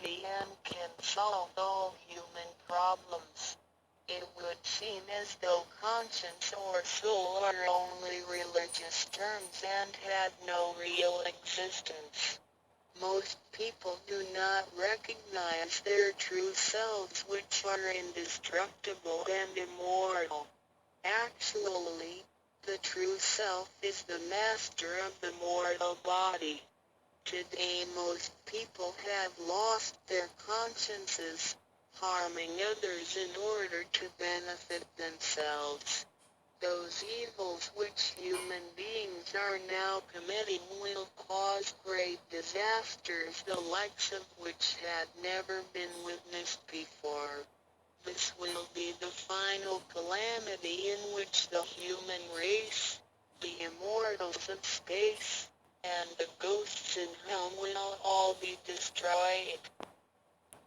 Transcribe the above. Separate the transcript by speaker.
Speaker 1: almighty and can solve all human problems. It would seem as though conscience or soul are only religious terms and had no real existence. Most people do not recognize their true selves, which are indestructible and immortal. Actually, the true self is the master of the mortal body. Today most people have lost their consciences, harming others in order to benefit themselves. Those evils which human beings are now committing will cause great disasters, the likes of which had never been witnessed before. This will be the final calamity in which the human race, the immortals of space, and the ghosts in hell will all be destroyed.